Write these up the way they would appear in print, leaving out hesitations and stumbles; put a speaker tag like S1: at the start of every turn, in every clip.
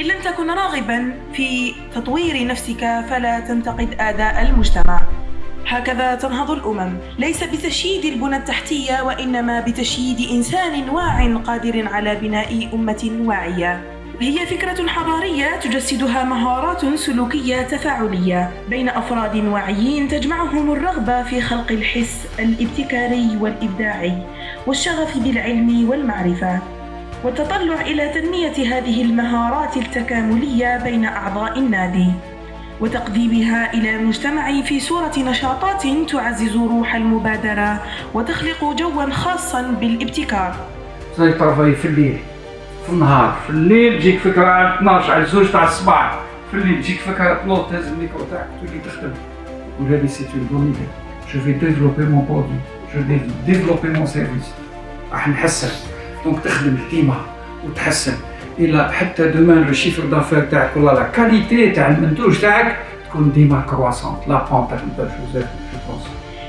S1: إن لم تكن راغبا في تطوير نفسك فلا تنتقد أداء المجتمع. هكذا تنهض الأمم، ليس بتشييد البنى التحتية وإنما بتشييد إنسان واع قادر على بناء أمة واعية. هي فكرة حضارية تجسدها مهارات سلوكية تفاعلية بين أفراد واعيين تجمعهم الرغبة في خلق الحس الابتكاري والإبداعي والشغف بالعلم والمعرفة، والتطلع إلى تنمية هذه المهارات التكاملية بين أعضاء النادي وتقديمها إلى المجتمع في صورة نشاطات تعزز روح المبادرة وتخلق جواً خاصاً بالابتكار.
S2: ترافاي في الليل، في النهار، في الليل تجيك فكرة على 12 على 2 تاع الصباح، في الليل تجيك فكرة تنوض تهز الميكرو تاعك وتولي تخدم. وهذه سي اون بون ايدي. جو في ديفلوبي مون برودوي، جو في ديفلوبي مون سيرفيس. راح نحسن، دونك تخدم ديما وتحسن إلى حتى دومان لو شيفر دافير تاعك ولا لا كاليتي تاع المنتوج تاعك تكون ديما كرواسونت. لا بونت تاع جو بونس.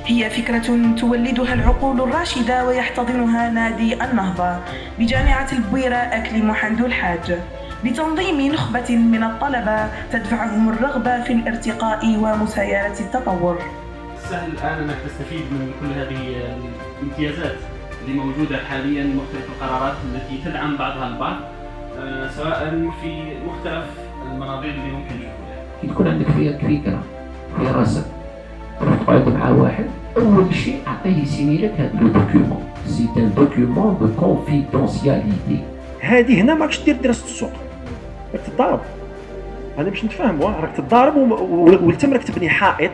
S1: هي فكرة تولدها العقول الراشدة ويحتضنها نادي النهضة بجامعة البويرة أكليم حمد الحاج بتنظيم نخبة من الطلبة تدفعهم الرغبة في الارتقاء ومسايرة التطور.
S3: سهل الآن أنك تستفيد من كل هذه الامتيازات اللي موجودة حاليا، مختلف القرارات التي تدعم بعضها البعض سواء في مختلف المناظير اللي ممكن نشوفها.
S4: تكون عندك فكرة في راسك تروح تقعد مع واحد، أول شيء أعطيه يسيني لك هذا الدوكيومون، سي ان دوكيومون دو كونفيدونسياليتي.
S5: هذه هنا ماكش دير دراسة السوق، راك تضارب. أنا باش نتفاهموا راك تضارب ولتم راك تبني حائط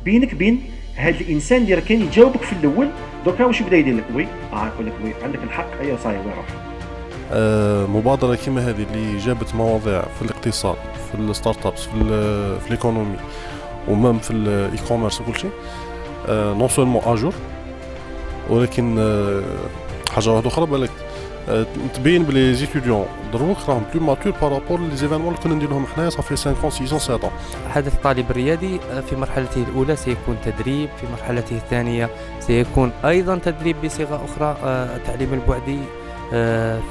S5: بينك بين هذا الإنسان اللي راه كان يجاوبك في الأول. دوكا واش يبدا يدير لك؟ وي يقول لك وي عندك الحق، أيوا صاي وين روح.
S6: مبادرة كما هذه اللي جابت مواضيع في الاقتصاد، في الستارت ابس، في الايكونومي ومام في الاي كوميرس وكل شيء، نون سولمون اجور، ولكن حاجة واحدة أخرى بالك تبين بلي زيتيديون دروك راهم بلو ماتور بارابور لي زيفينمون اللي كنا نديروهم حنايا صافي 5 6 7.
S7: حدث الطالب الرياضي في مرحلته الأولى سيكون تدريب، في مرحلته الثانية سيكون أيضا تدريب بصيغة أخرى التعليم البعدي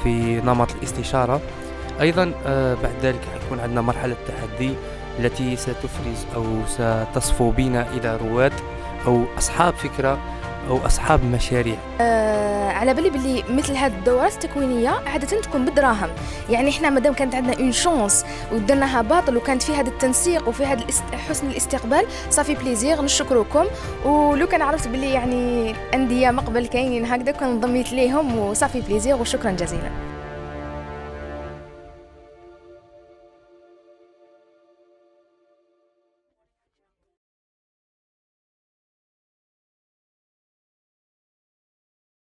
S7: في نمط الاستشارة. أيضا بعد ذلك حيكون عندنا مرحلة التحدي التي ستفرز أو ستصفو بنا إلى رواد أو أصحاب فكرة أو أصحاب مشاريع.
S8: على بالي بلي مثل هذه الدورات التكوينية عادة تكون بالدراهم، يعني احنا مادام كانت عندنا اون شانس ودرناها باطل وكانت في هذا التنسيق وفي هذا حسن الاستقبال، صافي بليزير نشكركم. ولو كان عرفت بلي يعني أندية مقبل كاينين هكذا كنت انضميت ليهم وصافي بليزير وشكرا جزيلا.